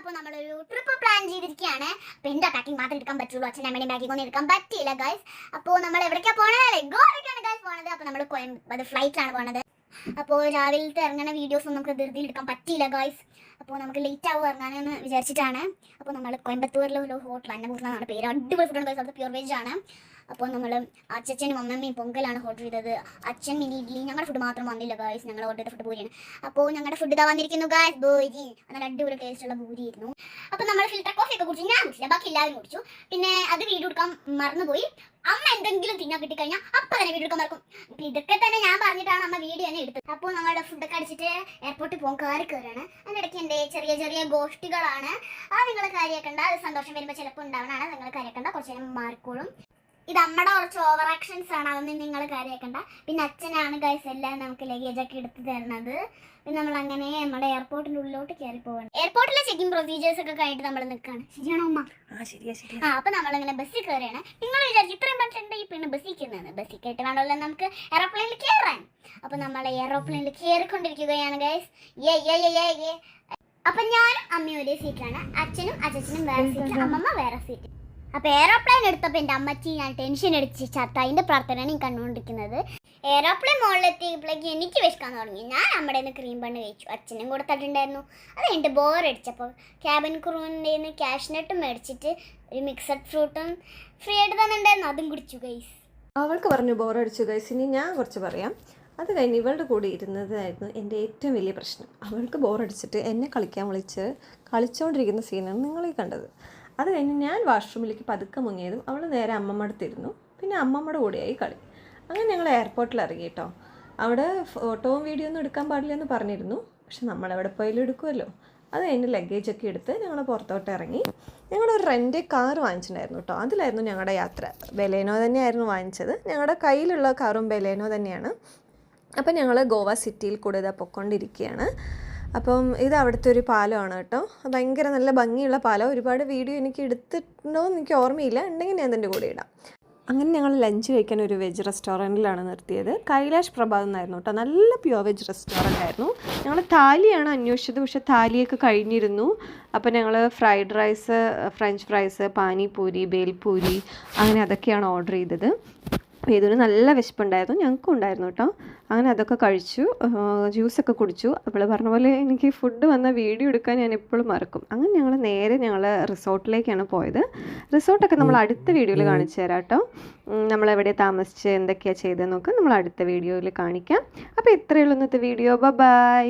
അപ്പോൾ നമ്മളൊരു trip plan ചെയ്തിരിക്കുകയാണ്. അപ്പോൾ എൻ്റെ പാക്കിംഗ് മാത്രമേ എടുക്കാൻ പറ്റുള്ളൂ, അച്ഛൻ്റെ അമ്മേൻ്റെ പാക്കിംഗ് ഒന്നും എടുക്കാൻ പറ്റിയില്ല ഗൈസ്. അപ്പോൾ നമ്മൾ എവിടേക്കാണ് പോകണത്? ഗോവയ്ക്കാണ് ഗൈസ് പോകണത്. അപ്പോൾ നമ്മൾ ഫ്ലൈറ്റിലാണ് പോകണത്. അപ്പോൾ രാവിലത്തെ ഇറങ്ങുന്ന വീഡിയോസ് നമുക്ക് ധൃതിയിൽ എടുക്കാൻ പറ്റിയില്ല ഗൈസ്. അപ്പോൾ നമുക്ക് ലേറ്റ് ആവും ഇറങ്ങാനെന്ന് വിചാരിച്ചിട്ടാണ്. അപ്പോൾ നമ്മൾ കോയമ്പത്തൂരിലെ ഹോട്ടൽ അന്നപൂർണ്ണ എന്നാണ് പേര്. അടിപൊളി ഫുഡാണ് ഗൈസ്, അത് പ്യൂർ വെജ് ആണ്. അപ്പോൾ നമ്മൾ അച്ഛനും അമ്മമ്മയും പൊങ്കലാണ് ഓർഡർ ചെയ്തത്. അച്ഛൻ മിനി ഇഡ്ഡലി, ഞങ്ങളുടെ ഫുഡ് മാത്രം വന്നില്ല ഗൈസ്, ഞങ്ങൾ ഓർഡർ ചെയ്ത ഫുഡ് പൂരിയാണ്. അപ്പോൾ ഞങ്ങളുടെ ഫുഡ് ഇതാ വന്നിരിക്കുന്നു ഗൈസ്, ബൂരി. നല്ല അടിപൊളി ടേസ്റ്റുള്ള ബൂരിയായിരുന്നു. അപ്പോൾ നമ്മൾ ഫിൽറ്റർ കോഫി ഒക്കെ കുടിച്ചു, ഞാൻ കുടിച്ചില്ല, ബാക്കി എല്ലാവരും കുടിച്ചു. പിന്നെ അത് വീഡിയോ എടുക്കാൻ മറന്നുപോയി. അമ്മ എന്തെങ്കിലും തിന്നാൻ കിട്ടിക്കഴിഞ്ഞാൽ അപ്പം തന്നെ വീഡിയോ എടുക്കാൻ മറക്കും. ഇതൊക്കെ തന്നെ ഞാൻ പറഞ്ഞിട്ടാണ് അമ്മ വീഡിയോ തന്നെ എടുത്തത്. അപ്പോൾ നമ്മുടെ ഫുഡൊക്കെ അടിച്ചിട്ട് എയർപോർട്ടിൽ പോകാൻ കയറുകയാണ്. അതിനിടയ്ക്ക് എൻ്റെ ചെറിയ ചെറിയ ഗോഷ്ടികളാണ്. നിങ്ങൾ കാര്യമാക്കണ്ട, അത് സന്തോഷം വരുമ്പോൾ ചിലപ്പോൾ ഉണ്ടാവണതാണ്. നിങ്ങൾ കാര്യമാക്കണ്ട, കുറച്ച് നേരം മാറിക്കോളും. ഇത് നമ്മുടെ കുറച്ച് ഓവർ ആക്ഷൻസ് ആണ്, അതൊന്നും നിങ്ങൾ കാര്യമാക്കണ്ട. പിന്നെ അച്ഛനാണ് ഗൈസ് എല്ലാം നമുക്ക് ലഗേജൊക്കെ എടുത്ത് തരുന്നത്. പിന്നെ നമ്മൾ അങ്ങനെ നമ്മുടെ എയർപോർട്ടിൻ്റെ ഉള്ളിലോട്ട് കയറി പോകണം. എയർപോർട്ടിലെ ചെക്കിംഗ് പ്രൊസീജിയേഴ്സ് ഒക്കെ കഴിഞ്ഞിട്ട് നമ്മൾ നിൽക്കുകയാണ്. ശരിയാണോ അമ്മ? അപ്പോൾ നമ്മളിങ്ങനെ ബസ്സിൽ കയറിയാണ്. നിങ്ങൾ വിചാരിച്ചു ഇത്രയും പറ്റുണ്ട് ഈ പിന്നെ ബസ്സിൽ കയറുന്നത്. ബസ്സിൽ കയറ്റി വേണമല്ലോ നമുക്ക് എയറോപ്ലെയിനിൽ കയറാൻ. അപ്പോൾ നമ്മൾ എയറോപ്ലെയിനിൽ കയറിക്കൊണ്ടിരിക്കുകയാണ് ഗൈസ്. അപ്പം ഞാനും അമ്മയും ഒരേ സീറ്റിലാണ്, അച്ഛനും അച്ഛനും വേറെ സീറ്റ്, അമ്മമ്മ വേറെ സീറ്റ്. അപ്പോൾ എയറോപ്ലെയിൻ എടുത്തപ്പോൾ എൻ്റെ അമ്മച്ചി ഞാൻ ടെൻഷൻ അടിച്ച് ചത്ത, അതിൻ്റെ പ്രാർത്ഥനയാണ് ഈ കണ്ടുകൊണ്ടിരിക്കുന്നത്. എയറോപ്ലെയിൻ മുകളിലെത്തിയപ്പോഴേക്ക് എനിക്ക് വിശക്കാൻ തുടങ്ങി. ഞാൻ നമ്മുടെ നിന്ന് ക്രീം ബണ്ണ് കഴിച്ചു, അച്ഛനും കൂടെ തട്ടുണ്ടായിരുന്നു. അത് കഴിഞ്ഞിട്ട് ബോറടിച്ചപ്പോൾ ക്യാബിൻ ക്രൂവിൻ്റെ നിന്ന് ക്യാഷ്നട്ടും മേടിച്ചിട്ട് ഒരു മിക്സഡ് ഫ്രൂട്ടും ഫ്രീ ആയിട്ട് തന്നിട്ടുണ്ടായിരുന്നു, അതും കുടിച്ചു ഗൈസ്. അവൾക്ക് പറഞ്ഞു ബോറടിച്ചു ഗൈസ്. ഇനി ഞാൻ കുറച്ച് പറയാം. അത് കഴിഞ്ഞ് ഇവളുടെ കൂടെ ഇരുന്നതായിരുന്നു എൻ്റെ ഏറ്റവും വലിയ പ്രശ്നം. അവൾക്ക് ബോറടിച്ചിട്ട് എന്നെ കളിക്കാൻ വിളിച്ച് കളിച്ചുകൊണ്ടിരിക്കുന്ന സീനാണ് നിങ്ങളീ കണ്ടത്. അത് കഴിഞ്ഞ് ഞാൻ വാഷ്റൂമിലേക്ക് പതുക്കെ മുങ്ങിയതും അവൾ നേരെ അമ്മമ്മ അടുത്തിരുന്നു. പിന്നെ അമ്മമ്മയുടെ കൂടെയായി കളി. അങ്ങനെ ഞങ്ങൾ എയർപോർട്ടിൽ ഇറങ്ങി കേട്ടോ. അവിടെ ഫോട്ടോവും വീഡിയോ ഒന്നും എടുക്കാൻ പാടില്ലെന്ന് പറഞ്ഞിരുന്നു, പക്ഷെ നമ്മളെവിടെ പോയാലും എടുക്കുമല്ലോ. അത് കഴിഞ്ഞ് ലഗേജൊക്കെ എടുത്ത് ഞങ്ങൾ പുറത്തോട്ട് ഇറങ്ങി. ഞങ്ങളൊരു റെൻ്റ് കാർ വാങ്ങിച്ചിട്ടുണ്ടായിരുന്നു കേട്ടോ. അതിലായിരുന്നു ഞങ്ങളുടെ യാത്ര. ബെലേനോ തന്നെയായിരുന്നു വാങ്ങിച്ചത്. ഞങ്ങളുടെ കയ്യിലുള്ള കാറും ബെലേനോ തന്നെയാണ്. അപ്പം ഞങ്ങൾ ഗോവ സിറ്റിയിൽ കൂടെ ഇതാ പൊയ്ക്കൊണ്ടിരിക്കുകയാണ്. അപ്പം ഇത് അവിടുത്തെ ഒരു പാലമാണ് കേട്ടോ. ഭയങ്കര നല്ല ഭംഗിയുള്ള പാലം. ഒരുപാട് വീഡിയോ എനിക്ക് എടുത്തിട്ടുണ്ടോ എന്ന് എനിക്ക് ഓർമ്മയില്ല, ഉണ്ടെങ്കിൽ ഞാൻ എൻ്റെ കൂടെ ഇടാം. അങ്ങനെ ഞങ്ങൾ ലഞ്ച് കഴിക്കാൻ ഒരു വെജ് റെസ്റ്റോറൻറ്റിലാണ് നിർത്തിയത്. കൈലാഷ് പ്രഭാത് എന്നായിരുന്നു കേട്ടോ. നല്ല പ്യുവർ വെജ് റെസ്റ്റോറൻ്റ് ആയിരുന്നു. ഞങ്ങൾ താലിയാണ് അന്വേഷിച്ചത്, പക്ഷേ താലിയൊക്കെ കഴിഞ്ഞിരുന്നു. അപ്പോൾ ഞങ്ങൾ fried rice, french fries, panipuri, bhelpuri അങ്ങനെ അതൊക്കെയാണ് ഓർഡർ ചെയ്തത്. ഇതിന് നല്ല വിശപ്പുണ്ടായിരുന്നു, ഞങ്ങൾക്കും ഉണ്ടായിരുന്നു കേട്ടോ. അങ്ങനെ അതൊക്കെ കഴിച്ചു, ജ്യൂസൊക്കെ കുടിച്ചു. അപ്പോൾ പറഞ്ഞ പോലെ എനിക്ക് ഫുഡ് വന്ന വീഡിയോ എടുക്കാൻ ഞാൻ എപ്പോഴും മറക്കും. അങ്ങനെ ഞങ്ങൾ റിസോർട്ടിലേക്കാണ് പോയത്. റിസോർട്ടൊക്കെ നമ്മൾ അടുത്ത വീഡിയോയിൽ കാണിച്ചു തരാം കേട്ടോ. നമ്മളെവിടെ താമസിച്ച് എന്തൊക്കെയാണ് ചെയ്തതെന്നൊക്കെ നമ്മൾ അടുത്ത വീഡിയോയിൽ കാണിക്കാം. അപ്പോൾ ഇത്രയേ ഉള്ളൂ ഇന്നത്തെ വീഡിയോ. ബൈ.